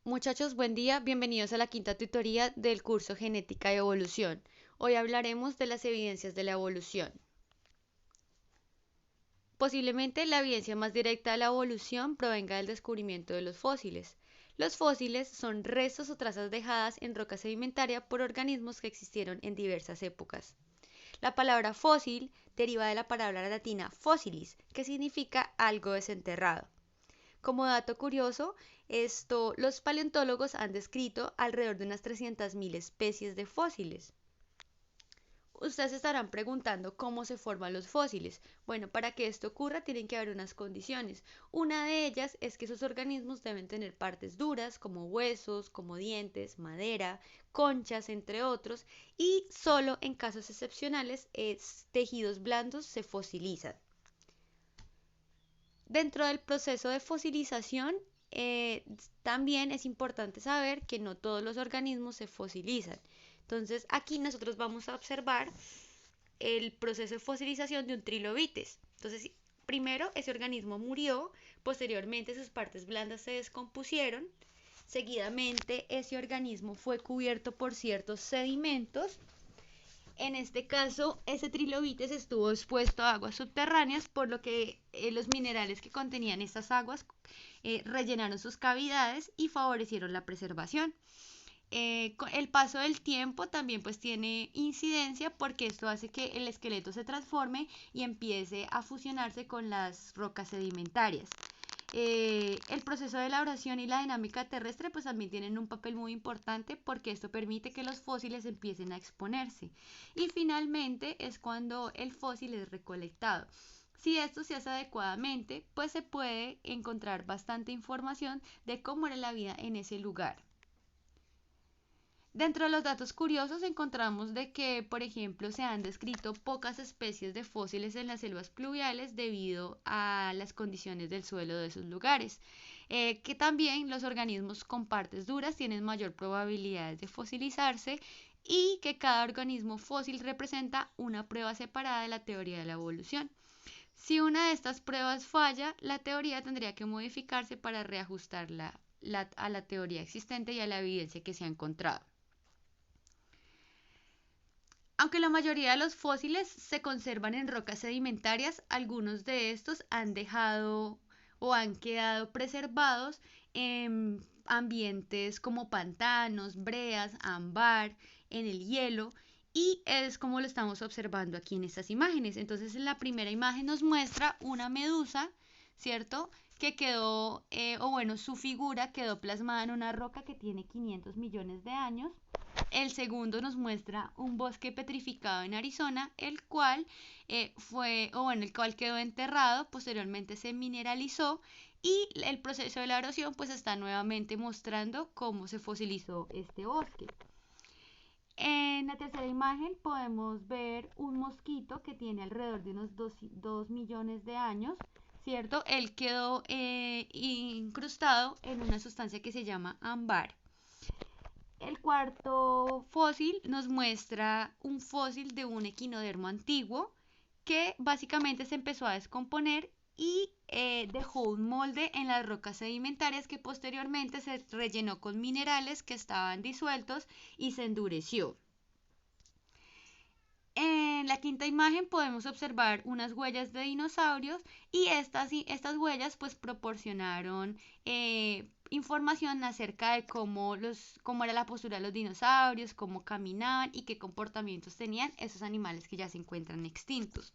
Muchachos, buen día. Bienvenidos a la quinta tutoría del curso Genética y Evolución. Hoy hablaremos de las evidencias de la evolución. Posiblemente la evidencia más directa de la evolución provenga del descubrimiento de los fósiles. Los fósiles son restos o trazas dejadas en roca sedimentaria por organismos que existieron en diversas épocas. La palabra fósil deriva de la palabra latina fossilis, que significa algo desenterrado. Como dato curioso, los paleontólogos han descrito alrededor de unas 300.000 especies de fósiles. Ustedes se estarán preguntando cómo se forman los fósiles. Bueno, para que esto ocurra tienen que haber unas condiciones. Una de ellas es que esos organismos deben tener partes duras como huesos, como dientes, madera, conchas, entre otros, y solo en casos excepcionales tejidos blandos se fosilizan. Dentro del proceso de fosilización, eh, también es importante saber que no todos los organismos se fosilizan. Entonces, aquí nosotros vamos a observar el proceso de fosilización de un trilobites. Entonces, primero ese organismo murió, posteriormente sus partes blandas se descompusieron, seguidamente ese organismo fue cubierto por ciertos sedimentos. En este caso, ese trilobites estuvo expuesto a aguas subterráneas, por lo que los minerales que contenían estas aguas rellenaron sus cavidades y favorecieron la preservación. Con el paso del tiempo también pues tiene incidencia porque esto hace que el esqueleto se transforme y empiece a fusionarse con las rocas sedimentarias. El proceso de elaboración y la dinámica terrestre pues también tienen un papel muy importante porque esto permite que los fósiles empiecen a exponerse. Y finalmente es cuando el fósil es recolectado. Si esto se hace adecuadamente, pues se puede encontrar bastante información de cómo era la vida en ese lugar. Dentro de los datos curiosos encontramos de que, por ejemplo, se han descrito pocas especies de fósiles en las selvas pluviales debido a las condiciones del suelo de esos lugares. Que también los organismos con partes duras tienen mayor probabilidad de fosilizarse y que cada organismo fósil representa una prueba separada de la teoría de la evolución. Si una de estas pruebas falla, la teoría tendría que modificarse para reajustarla a la teoría existente y a la evidencia que se ha encontrado. Aunque la mayoría de los fósiles se conservan en rocas sedimentarias, algunos de estos han dejado o han quedado preservados en ambientes como pantanos, breas, ámbar, en el hielo, y es como lo estamos observando aquí en estas imágenes. Entonces, en la primera imagen nos muestra una medusa, ¿cierto? Que quedó, o bueno, su figura quedó plasmada en una roca que tiene 500 millones de años. El segundo nos muestra un bosque petrificado en Arizona, el cual quedó enterrado, posteriormente se mineralizó y el proceso de la erosión pues está nuevamente mostrando cómo se fosilizó este bosque. En la tercera imagen podemos ver un mosquito que tiene alrededor de unos 2 millones de años, ¿cierto? Él quedó incrustado en una sustancia que se llama ámbar. El cuarto fósil nos muestra un fósil de un equinodermo antiguo que básicamente se empezó a descomponer y dejó un molde en las rocas sedimentarias que posteriormente se rellenó con minerales que estaban disueltos y se endureció. En la quinta imagen podemos observar unas huellas de dinosaurios y estas huellas pues proporcionaron información acerca de cómo era la postura de los dinosaurios, cómo caminaban y qué comportamientos tenían esos animales que ya se encuentran extintos.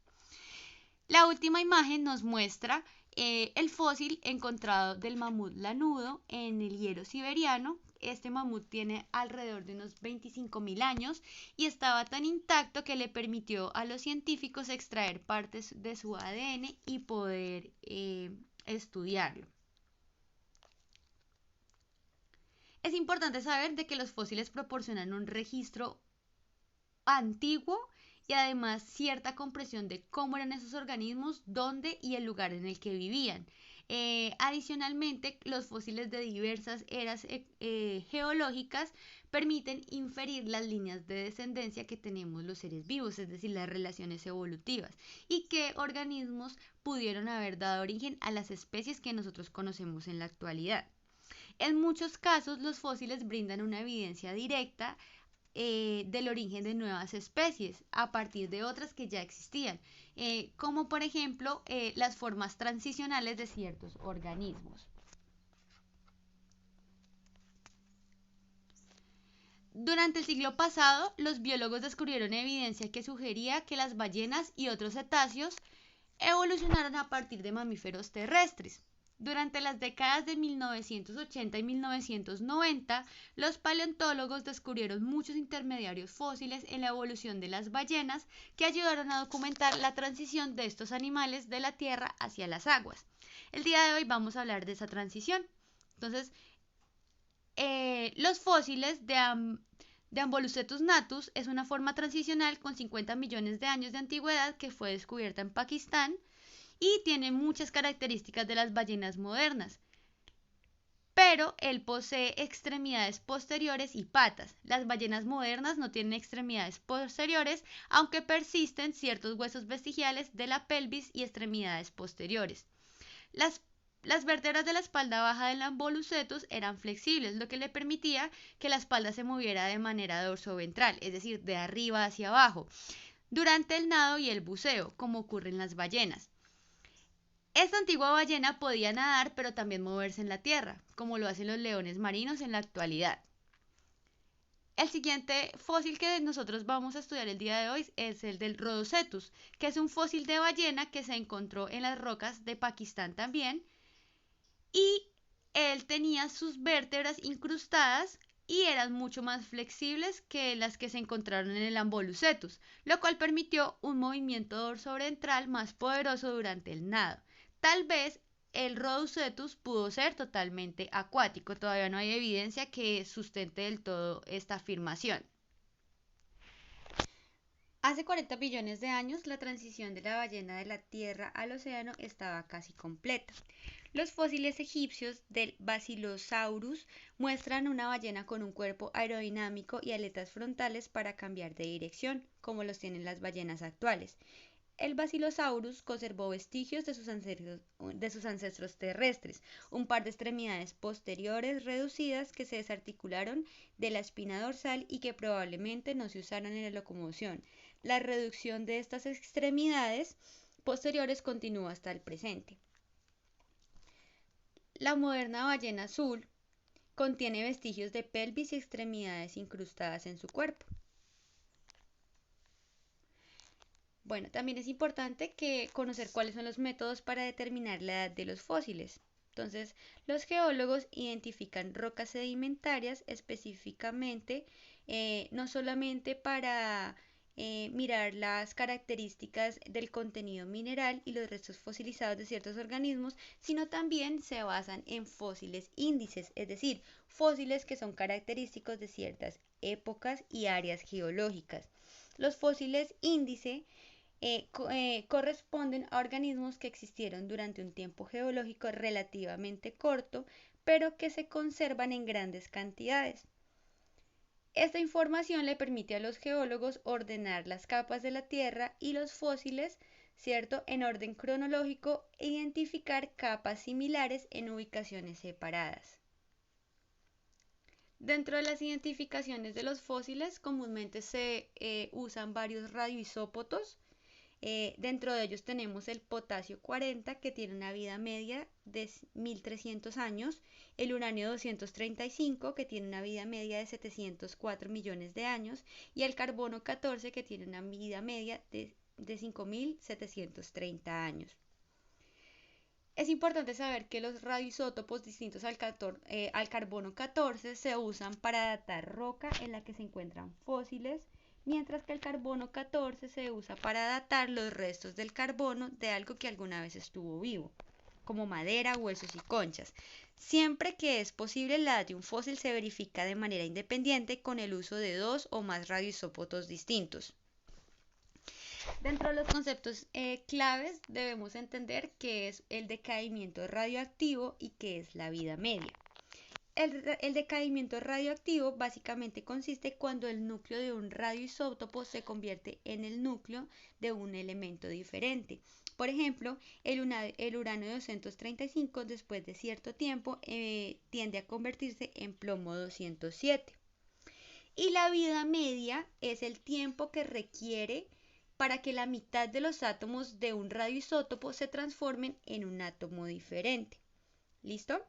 La última imagen nos muestra el fósil encontrado del mamut lanudo en el hielo siberiano. Este mamut tiene alrededor de unos 25.000 años y estaba tan intacto que le permitió a los científicos extraer partes de su ADN y poder estudiarlo. Es importante saber de que los fósiles proporcionan un registro antiguo y además cierta comprensión de cómo eran esos organismos, dónde y el lugar en el que vivían. Adicionalmente, los fósiles de diversas eras geológicas permiten inferir las líneas de descendencia que tenemos los seres vivos, es decir, las relaciones evolutivas, y qué organismos pudieron haber dado origen a las especies que nosotros conocemos en la actualidad. En muchos casos, los fósiles brindan una evidencia directa del origen de nuevas especies a partir de otras que ya existían, como por ejemplo las formas transicionales de ciertos organismos. Durante el siglo pasado, los biólogos descubrieron evidencia que sugería que las ballenas y otros cetáceos evolucionaron a partir de mamíferos terrestres. Durante las décadas de 1980 y 1990, los paleontólogos descubrieron muchos intermediarios fósiles en la evolución de las ballenas que ayudaron a documentar la transición de estos animales de la tierra hacia las aguas. El día de hoy vamos a hablar de esa transición. Entonces, los fósiles de Ambolus natus es una forma transicional con 50 millones de años de antigüedad que fue descubierta en Pakistán y tiene muchas características de las ballenas modernas, pero él posee extremidades posteriores y patas. Las ballenas modernas no tienen extremidades posteriores, aunque persisten ciertos huesos vestigiales de la pelvis y extremidades posteriores. Las vértebras de la espalda baja del Ambolus eran flexibles, lo que le permitía que la espalda se moviera de manera dorso-ventral, es decir, de arriba hacia abajo, durante el nado y el buceo, como ocurre en las ballenas. Esta antigua ballena podía nadar, pero también moverse en la tierra, como lo hacen los leones marinos en la actualidad. El siguiente fósil que nosotros vamos a estudiar el día de hoy es el del Rhodocetus, que es un fósil de ballena que se encontró en las rocas de Pakistán también, y él tenía sus vértebras incrustadas y eran mucho más flexibles que las que se encontraron en el Ambolus, lo cual permitió un movimiento dorsoventral más poderoso durante el nado. Tal vez el Rhodocetus pudo ser totalmente acuático, todavía no hay evidencia que sustente del todo esta afirmación. Hace 40 billones de años, la transición de la ballena de la tierra al océano estaba casi completa. Los fósiles egipcios del Basilosaurus muestran una ballena con un cuerpo aerodinámico y aletas frontales para cambiar de dirección, como los tienen las ballenas actuales. El Basilosaurus conservó vestigios de sus ancestros terrestres, un par de extremidades posteriores reducidas que se desarticularon de la espina dorsal y que probablemente no se usaron en la locomoción. La reducción de estas extremidades posteriores continúa hasta el presente. La moderna ballena azul contiene vestigios de pelvis y extremidades incrustadas en su cuerpo. Bueno, también es importante conocer cuáles son los métodos para determinar la edad de los fósiles. Entonces, los geólogos identifican rocas sedimentarias específicamente, no solamente para mirar las características del contenido mineral y los restos fosilizados de ciertos organismos, sino también se basan en fósiles índices, es decir, fósiles que son característicos de ciertas épocas y áreas geológicas. Los fósiles índice corresponden a organismos que existieron durante un tiempo geológico relativamente corto, pero que se conservan en grandes cantidades. Esta información le permite a los geólogos ordenar las capas de la Tierra y los fósiles, ¿cierto?, en orden cronológico e identificar capas similares en ubicaciones separadas. Dentro de las identificaciones de los fósiles comúnmente se usan varios radioisótopos. Dentro de ellos tenemos el potasio 40, que tiene una vida media de 1300 años, el uranio 235, que tiene una vida media de 704 millones de años, y el carbono 14, que tiene una vida media de 5730 años. Es importante saber que los radioisótopos distintos al carbono 14 se usan para datar roca en la que se encuentran fósiles, mientras que el carbono 14 se usa para datar los restos del carbono de algo que alguna vez estuvo vivo, como madera, huesos y conchas. Siempre que es posible, la edad de un fósil se verifica de manera independiente con el uso de dos o más radioisótopos distintos. Dentro de los conceptos claves debemos entender qué es el decaimiento radioactivo y qué es la vida media. El decaimiento radioactivo básicamente consiste cuando el núcleo de un radioisótopo se convierte en el núcleo de un elemento diferente. Por ejemplo, el uranio 235 después de cierto tiempo tiende a convertirse en plomo 207. Y la vida media es el tiempo que requiere para que la mitad de los átomos de un radioisótopo se transformen en un átomo diferente. ¿Listo?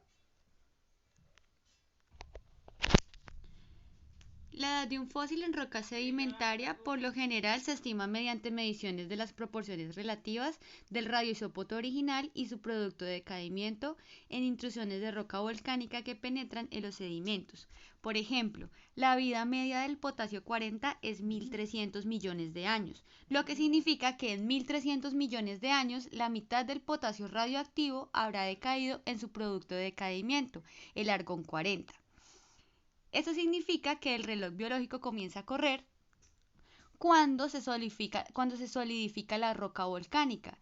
La edad de un fósil en roca sedimentaria por lo general se estima mediante mediciones de las proporciones relativas del radioisótopo original y su producto de decaimiento en intrusiones de roca volcánica que penetran en los sedimentos. Por ejemplo, la vida media del potasio 40 es 1.300 millones de años, lo que significa que en 1.300 millones de años la mitad del potasio radioactivo habrá decaído en su producto de decaimiento, el argón 40. Esto significa que el reloj biológico comienza a correr cuando se solidifica la roca volcánica.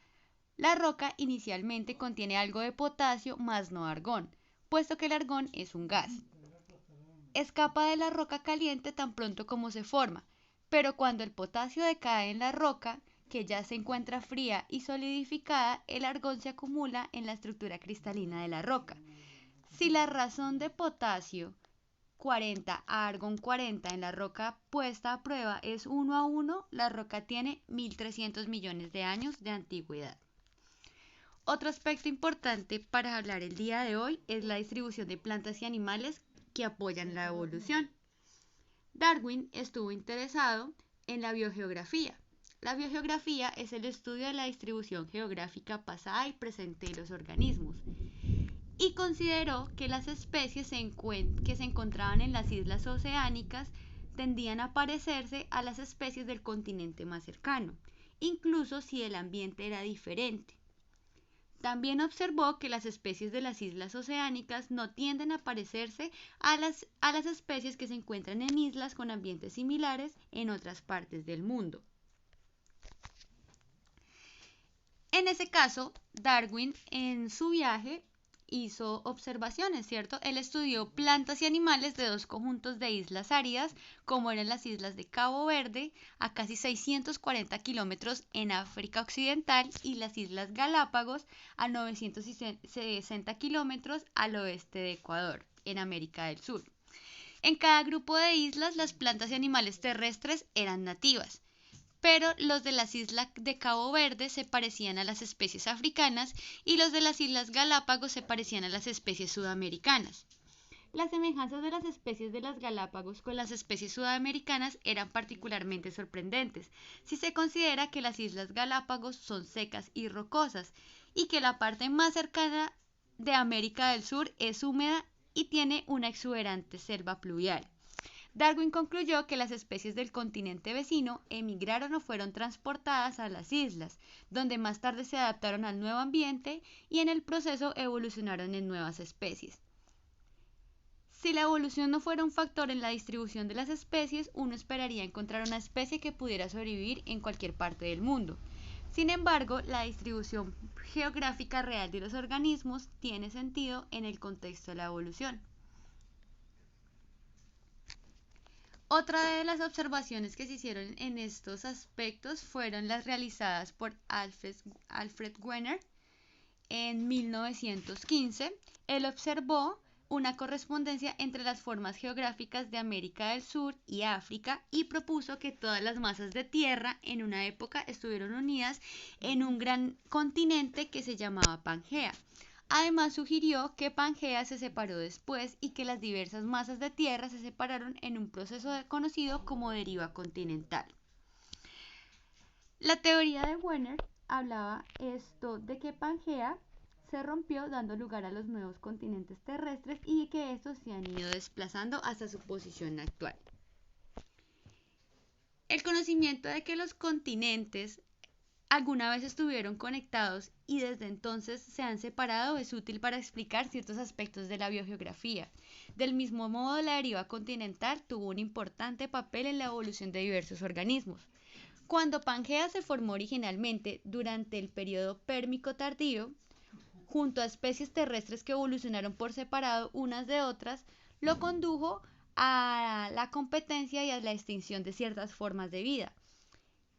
La roca inicialmente contiene algo de potasio más no argón, puesto que el argón es un gas. Escapa de la roca caliente tan pronto como se forma, pero cuando el potasio decae en la roca, que ya se encuentra fría y solidificada, el argón se acumula en la estructura cristalina de la roca. Si la razón de potasio 40 a argón 40 en la roca puesta a prueba es 1:1, la roca tiene 1.300 millones de años de antigüedad. Otro aspecto importante para hablar el día de hoy es la distribución de plantas y animales que apoyan la evolución. Darwin estuvo interesado en la biogeografía. La biogeografía es el estudio de la distribución geográfica pasada y presente de los organismos, y consideró que las especies que se encontraban en las islas oceánicas tendían a parecerse a las especies del continente más cercano, incluso si el ambiente era diferente. También observó que las especies de las islas oceánicas no tienden a parecerse a las especies que se encuentran en islas con ambientes similares en otras partes del mundo. En ese caso, Darwin en su viaje hizo observaciones, ¿cierto? Él estudió plantas y animales de dos conjuntos de islas áridas, como eran las islas de Cabo Verde, a casi 640 kilómetros en África Occidental, y las islas Galápagos, a 960 kilómetros al oeste de Ecuador, en América del Sur. En cada grupo de islas, las plantas y animales terrestres eran nativas, pero los de las islas de Cabo Verde se parecían a las especies africanas y los de las islas Galápagos se parecían a las especies sudamericanas. Las semejanzas de las especies de las Galápagos con las especies sudamericanas eran particularmente sorprendentes, si se considera que las islas Galápagos son secas y rocosas, y que la parte más cercana de América del Sur es húmeda y tiene una exuberante selva pluvial. Darwin concluyó que las especies del continente vecino emigraron o fueron transportadas a las islas, donde más tarde se adaptaron al nuevo ambiente y en el proceso evolucionaron en nuevas especies. Si la evolución no fuera un factor en la distribución de las especies, uno esperaría encontrar una especie que pudiera sobrevivir en cualquier parte del mundo. Sin embargo, la distribución geográfica real de los organismos tiene sentido en el contexto de la evolución. Otra de las observaciones que se hicieron en estos aspectos fueron las realizadas por Alfred Wegener en 1915. Él observó una correspondencia entre las formas geográficas de América del Sur y África y propuso que todas las masas de tierra en una época estuvieron unidas en un gran continente que se llamaba Pangea. Además sugirió que Pangea se separó después y que las diversas masas de tierra se separaron en un proceso conocido como deriva continental. La teoría de Wegener hablaba esto de que Pangea se rompió dando lugar a los nuevos continentes terrestres y que estos se han ido desplazando hasta su posición actual. El conocimiento de que los continentes alguna vez estuvieron conectados y desde entonces se han separado es útil para explicar ciertos aspectos de la biogeografía. Del mismo modo, la deriva continental tuvo un importante papel en la evolución de diversos organismos. Cuando Pangea se formó originalmente durante el periodo pérmico tardío, junto a especies terrestres que evolucionaron por separado unas de otras, lo condujo a la competencia y a la extinción de ciertas formas de vida.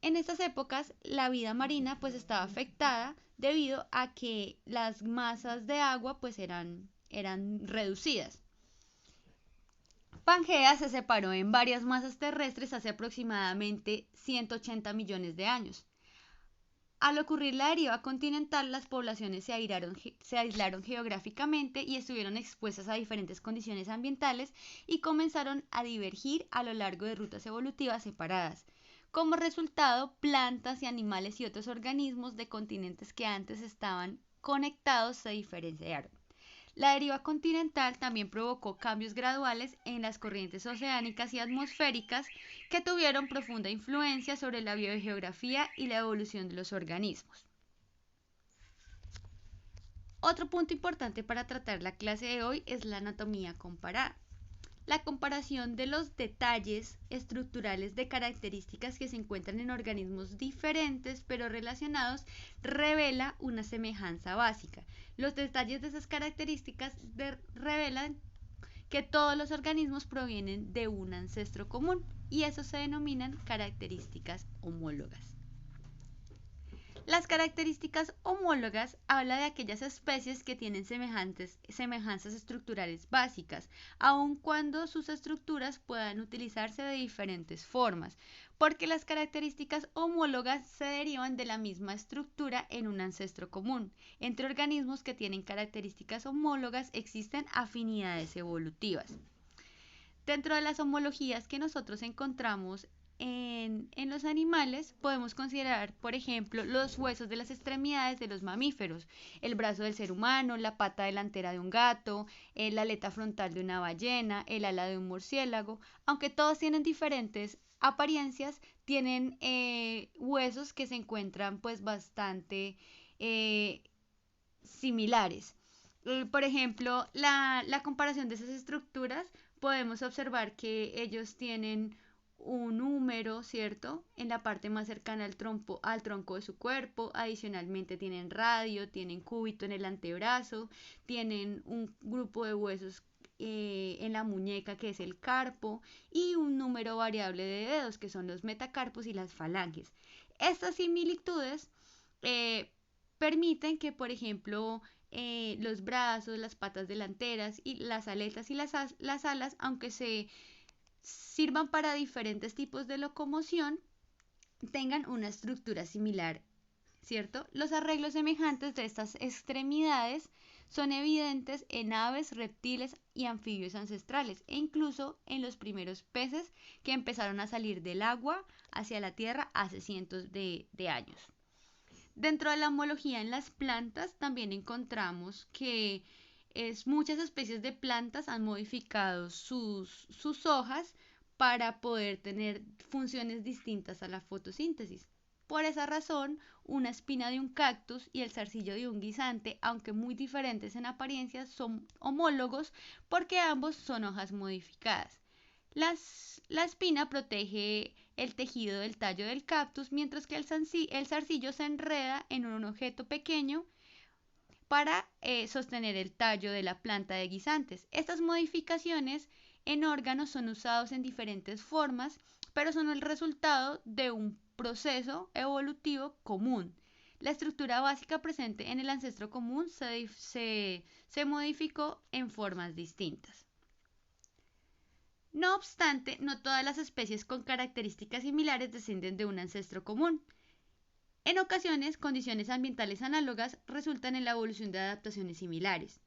En estas épocas la vida marina pues estaba afectada debido a que las masas de agua pues eran reducidas. Pangea se separó en varias masas terrestres hace aproximadamente 180 millones de años. Al ocurrir la deriva continental, las poblaciones se aislaron geográficamente y estuvieron expuestas a diferentes condiciones ambientales y comenzaron a divergir a lo largo de rutas evolutivas separadas. Como resultado, plantas y animales y otros organismos de continentes que antes estaban conectados se diferenciaron. La deriva continental también provocó cambios graduales en las corrientes oceánicas y atmosféricas que tuvieron profunda influencia sobre la biogeografía y la evolución de los organismos. Otro punto importante para tratar la clase de hoy es la anatomía comparada. La comparación de los detalles estructurales de características que se encuentran en organismos diferentes pero relacionados revela una semejanza básica. Los detalles de esas características revelan que todos los organismos provienen de un ancestro común y eso se denominan características homólogas. Las características homólogas habla de aquellas especies que tienen semejanzas estructurales básicas, aun cuando sus estructuras puedan utilizarse de diferentes formas, porque las características homólogas se derivan de la misma estructura en un ancestro común. Entre organismos que tienen características homólogas existen afinidades evolutivas. Dentro de las homologías que nosotros encontramos en los animales, podemos considerar, por ejemplo, los huesos de las extremidades de los mamíferos, el brazo del ser humano, la pata delantera de un gato, la aleta frontal de una ballena, el ala de un murciélago. Aunque todos tienen diferentes apariencias, tienen huesos que se encuentran pues bastante similares. Por ejemplo, la comparación de esas estructuras, podemos observar que ellos tienen un húmero, ¿cierto? En la parte más cercana al tronco de su cuerpo. Adicionalmente tienen radio, tienen cúbito en el antebrazo, tienen un grupo de huesos en la muñeca que es el carpo y un número variable de dedos que son los metacarpos y las falanges. Estas similitudes permiten que, por ejemplo, los brazos, las patas delanteras y las aletas y las alas, aunque se sirvan para diferentes tipos de locomoción, tengan una estructura similar, ¿cierto? Los arreglos semejantes de estas extremidades son evidentes en aves, reptiles y anfibios ancestrales e incluso en los primeros peces que empezaron a salir del agua hacia la tierra hace cientos de años. Dentro de la homología en las plantas también encontramos que muchas especies de plantas han modificado sus hojas para poder tener funciones distintas a la fotosíntesis. Por esa razón, una espina de un cactus y el zarcillo de un guisante, aunque muy diferentes en apariencia, son homólogos porque ambos son hojas modificadas. La espina protege el tejido del tallo del cactus, mientras que el zarcillo se enreda en un objeto pequeño para sostener el tallo de la planta de guisantes. Estas modificaciones en órganos son usados en diferentes formas, pero son el resultado de un proceso evolutivo común. La estructura básica presente en el ancestro común se modificó en formas distintas. No obstante, no todas las especies con características similares descienden de un ancestro común. En ocasiones, condiciones ambientales análogas resultan en la evolución de adaptaciones similares.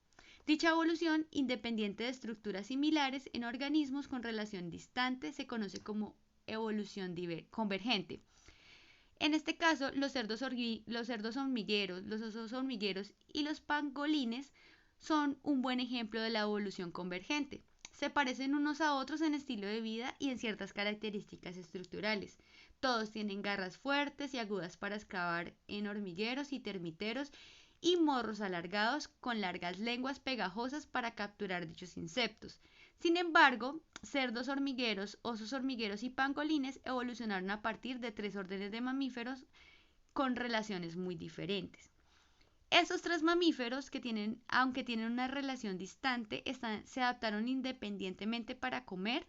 Dicha evolución, independiente de estructuras similares en organismos con relación distante, se conoce como evolución convergente. En este caso, los cerdos hormigueros, los osos hormigueros y los pangolines son un buen ejemplo de la evolución convergente. Se parecen unos a otros en estilo de vida y en ciertas características estructurales. Todos tienen garras fuertes y agudas para excavar en hormigueros y termiteros y morros alargados con largas lenguas pegajosas para capturar dichos insectos. Sin embargo, cerdos hormigueros, osos hormigueros y pangolines evolucionaron a partir de 3 órdenes de mamíferos con relaciones muy diferentes. Estos 3 mamíferos, aunque tienen una relación distante, se adaptaron independientemente para comer,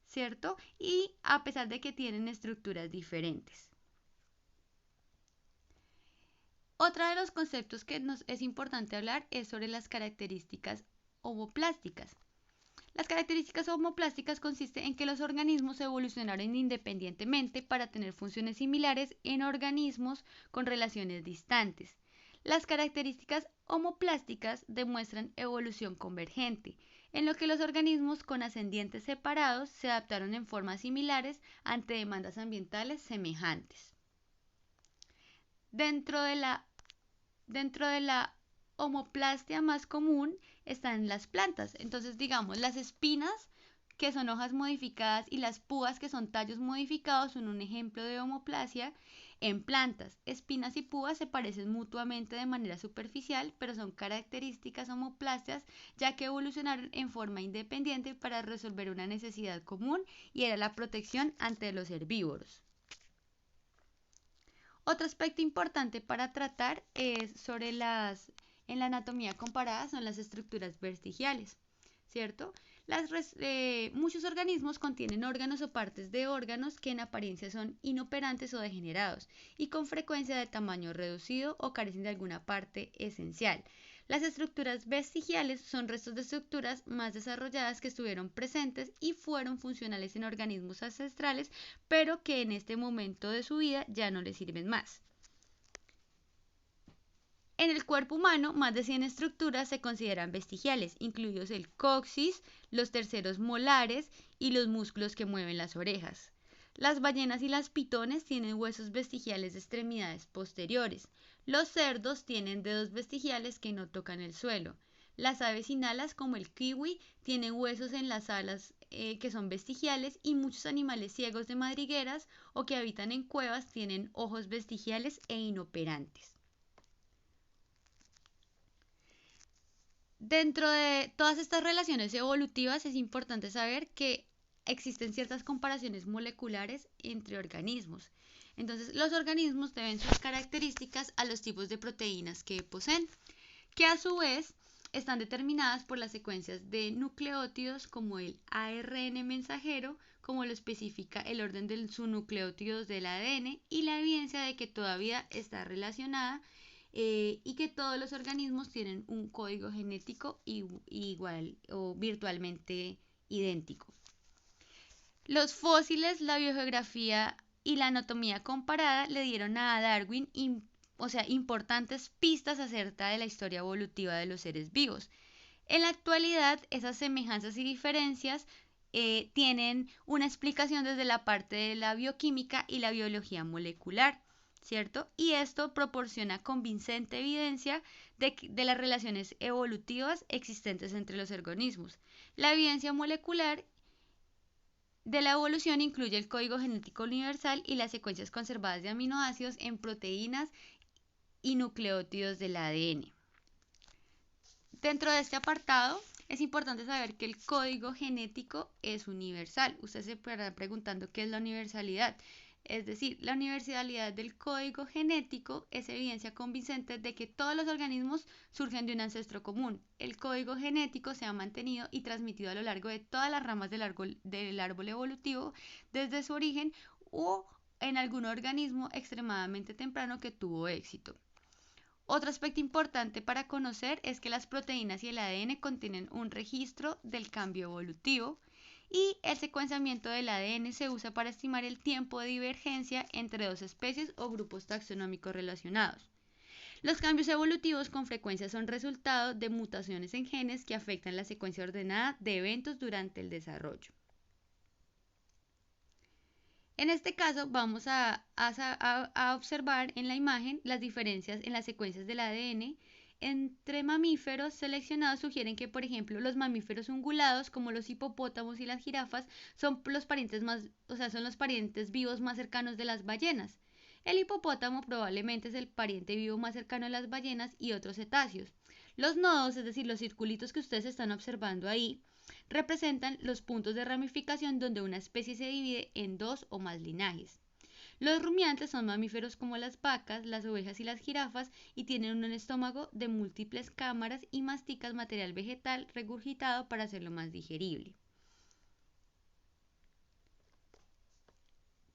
¿cierto? Y a pesar de que tienen estructuras diferentes. Otro de los conceptos que nos es importante hablar es sobre las características homoplásticas. Las características homoplásticas consisten en que los organismos evolucionaron independientemente para tener funciones similares en organismos con relaciones distantes. Las características homoplásticas demuestran evolución convergente, en lo que los organismos con ascendientes separados se adaptaron en formas similares ante demandas ambientales semejantes. Dentro de la homoplastia más común están las plantas. Entonces, digamos, las espinas, que son hojas modificadas, y las púas, que son tallos modificados, son un ejemplo de homoplasia en plantas. Espinas y púas se parecen mutuamente de manera superficial, pero son características homoplastias, ya que evolucionaron en forma independiente para resolver una necesidad común, y era la protección ante los herbívoros. Otro aspecto importante para tratar es en la anatomía comparada son las estructuras vestigiales, ¿cierto? Muchos organismos contienen órganos o partes de órganos que en apariencia son inoperantes o degenerados y con frecuencia de tamaño reducido o carecen de alguna parte esencial. Las estructuras vestigiales son restos de estructuras más desarrolladas que estuvieron presentes y fueron funcionales en organismos ancestrales, pero que en este momento de su vida ya no les sirven más. En el cuerpo humano, más de 100 estructuras se consideran vestigiales, incluidos el coxis, los terceros molares y los músculos que mueven las orejas. Las ballenas y las pitones tienen huesos vestigiales de extremidades posteriores. Los cerdos tienen dedos vestigiales que no tocan el suelo. Las aves sin alas, como el kiwi, tienen huesos en las alas que son vestigiales, y muchos animales ciegos de madrigueras o que habitan en cuevas tienen ojos vestigiales e inoperantes. Dentro de todas estas relaciones evolutivas es importante saber que existen ciertas comparaciones moleculares entre organismos. Entonces, los organismos deben sus características a los tipos de proteínas que poseen, que a su vez están determinadas por las secuencias de nucleótidos como el ARN mensajero, como lo especifica el orden de sus nucleótidos del ADN, y la evidencia de que toda vida está relacionada y que todos los organismos tienen un código genético igual o virtualmente idéntico. Los fósiles, la biogeografía y la anatomía comparada le dieron a Darwin importantes pistas acerca de la historia evolutiva de los seres vivos. En la actualidad, esas semejanzas y diferencias tienen una explicación desde la parte de la bioquímica y la biología molecular, ¿cierto? Y esto proporciona convincente evidencia de las relaciones evolutivas existentes entre los organismos. La evidencia molecular de la evolución incluye el código genético universal y las secuencias conservadas de aminoácidos en proteínas y nucleótidos del ADN. Dentro de este apartado es importante saber que el código genético es universal. Usted se estará preguntando qué es la universalidad. Es decir, la universalidad del código genético es evidencia convincente de que todos los organismos surgen de un ancestro común. El código genético se ha mantenido y transmitido a lo largo de todas las ramas del árbol evolutivo desde su origen o en algún organismo extremadamente temprano que tuvo éxito. Otro aspecto importante para conocer es que las proteínas y el ADN contienen un registro del cambio evolutivo, y el secuenciamiento del ADN se usa para estimar el tiempo de divergencia entre dos especies o grupos taxonómicos relacionados. Los cambios evolutivos con frecuencia son resultado de mutaciones en genes que afectan la secuencia ordenada de eventos durante el desarrollo. En este caso vamos a observar en la imagen las diferencias en las secuencias del ADN entre mamíferos seleccionados. Sugieren que, por ejemplo, los mamíferos ungulados, como los hipopótamos y las jirafas, son los parientes vivos más cercanos de las ballenas. El hipopótamo probablemente es el pariente vivo más cercano de las ballenas y otros cetáceos. Los nodos, es decir, los circulitos que ustedes están observando ahí, representan los puntos de ramificación donde una especie se divide en dos o más linajes. Los rumiantes son mamíferos como las vacas, las ovejas y las jirafas, y tienen un estómago de múltiples cámaras y mastican material vegetal regurgitado para hacerlo más digerible.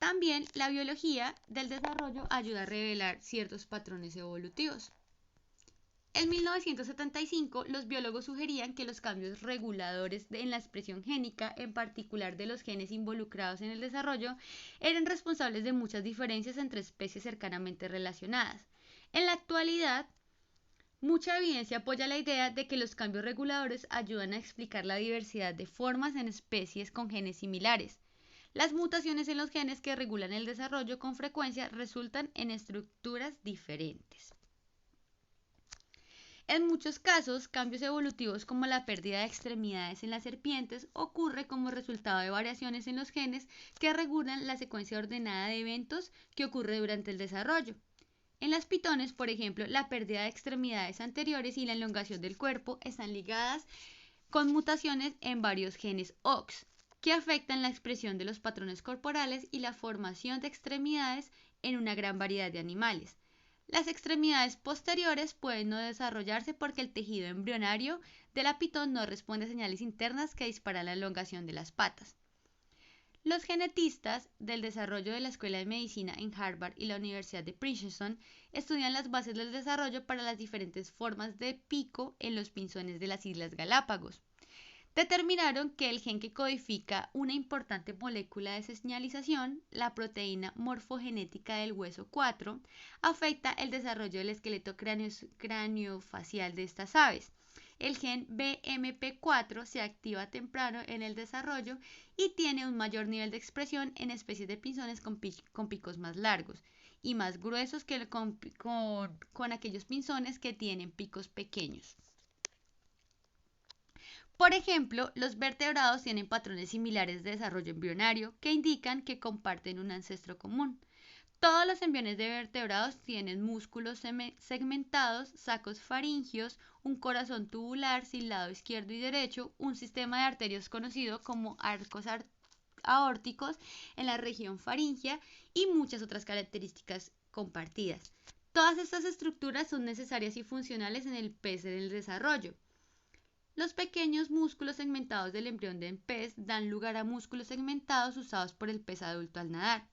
También la biología del desarrollo ayuda a revelar ciertos patrones evolutivos. En 1975, los biólogos sugerían que los cambios reguladores en la expresión génica, en particular de los genes involucrados en el desarrollo, eran responsables de muchas diferencias entre especies cercanamente relacionadas. En la actualidad, mucha evidencia apoya la idea de que los cambios reguladores ayudan a explicar la diversidad de formas en especies con genes similares. Las mutaciones en los genes que regulan el desarrollo con frecuencia resultan en estructuras diferentes. En muchos casos, cambios evolutivos como la pérdida de extremidades en las serpientes ocurre como resultado de variaciones en los genes que regulan la secuencia ordenada de eventos que ocurre durante el desarrollo. En las pitones, por ejemplo, la pérdida de extremidades anteriores y la elongación del cuerpo están ligadas con mutaciones en varios genes OX, que afectan la expresión de los patrones corporales y la formación de extremidades en una gran variedad de animales. Las extremidades posteriores pueden no desarrollarse porque el tejido embrionario de la pitón no responde a señales internas que disparan la elongación de las patas. Los genetistas del desarrollo de la Escuela de Medicina en Harvard y la Universidad de Princeton estudian las bases del desarrollo para las diferentes formas de pico en los pinzones de las Islas Galápagos. Determinaron que el gen que codifica una importante molécula de señalización, la proteína morfogenética del hueso 4, afecta el desarrollo del esqueleto craneofacial de estas aves. El gen BMP4 se activa temprano en el desarrollo y tiene un mayor nivel de expresión en especies de pinzones con picos más largos y más gruesos que con aquellos pinzones que tienen picos pequeños. Por ejemplo, los vertebrados tienen patrones similares de desarrollo embrionario que indican que comparten un ancestro común. Todos los embriones de vertebrados tienen músculos segmentados, sacos faringios, un corazón tubular sin lado izquierdo y derecho, un sistema de arterias conocido como arcos aórticos en la región faríngea y muchas otras características compartidas. Todas estas estructuras son necesarias y funcionales en el pez en el desarrollo. Los pequeños músculos segmentados del embrión del pez dan lugar a músculos segmentados usados por el pez adulto al nadar.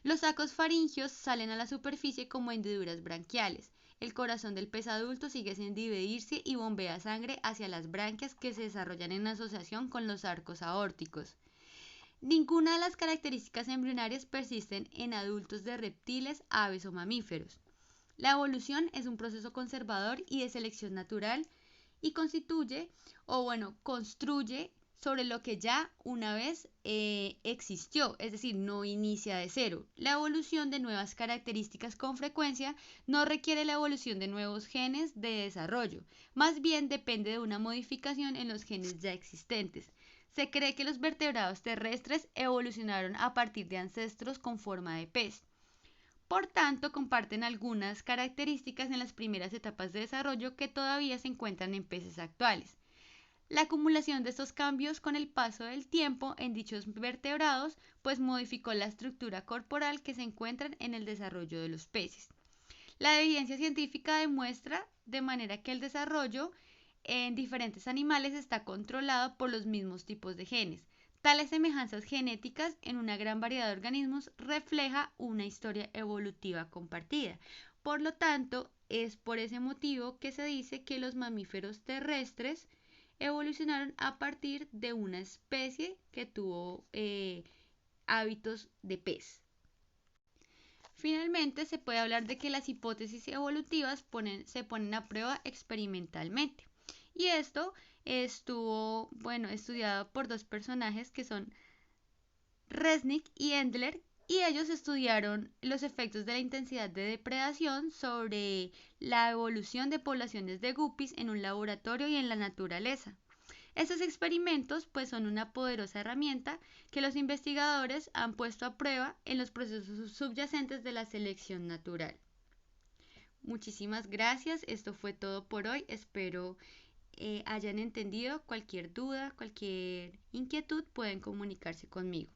Los sacos faringios salen a la superficie como hendiduras branquiales. El corazón del pez adulto sigue sin dividirse y bombea sangre hacia las branquias que se desarrollan en asociación con los arcos aórticos. Ninguna de las características embrionarias persisten en adultos de reptiles, aves o mamíferos. La evolución es un proceso conservador y de selección natural y construye sobre lo que ya una vez existió, es decir, no inicia de cero. La evolución de nuevas características con frecuencia no requiere la evolución de nuevos genes de desarrollo, más bien depende de una modificación en los genes ya existentes. Se cree que los vertebrados terrestres evolucionaron a partir de ancestros con forma de pez. Por tanto, comparten algunas características en las primeras etapas de desarrollo que todavía se encuentran en peces actuales. La acumulación de estos cambios con el paso del tiempo en dichos vertebrados pues modificó la estructura corporal que se encuentran en el desarrollo de los peces. La evidencia científica demuestra de manera que el desarrollo en diferentes animales está controlado por los mismos tipos de genes. Tales semejanzas genéticas en una gran variedad de organismos refleja una historia evolutiva compartida. Por lo tanto, es por ese motivo que se dice que los mamíferos terrestres evolucionaron a partir de una especie que tuvo hábitos de pez. Finalmente, se puede hablar de que las hipótesis evolutivas se ponen a prueba experimentalmente. Y esto estuvo, estudiado por dos personajes que son Resnick y Endler, y ellos estudiaron los efectos de la intensidad de depredación sobre la evolución de poblaciones de guppies en un laboratorio y en la naturaleza. Estos experimentos pues son una poderosa herramienta que los investigadores han puesto a prueba en los procesos subyacentes de la selección natural. Muchísimas gracias, esto fue todo por hoy, espero hayan entendido. Cualquier duda, cualquier inquietud pueden comunicarse conmigo.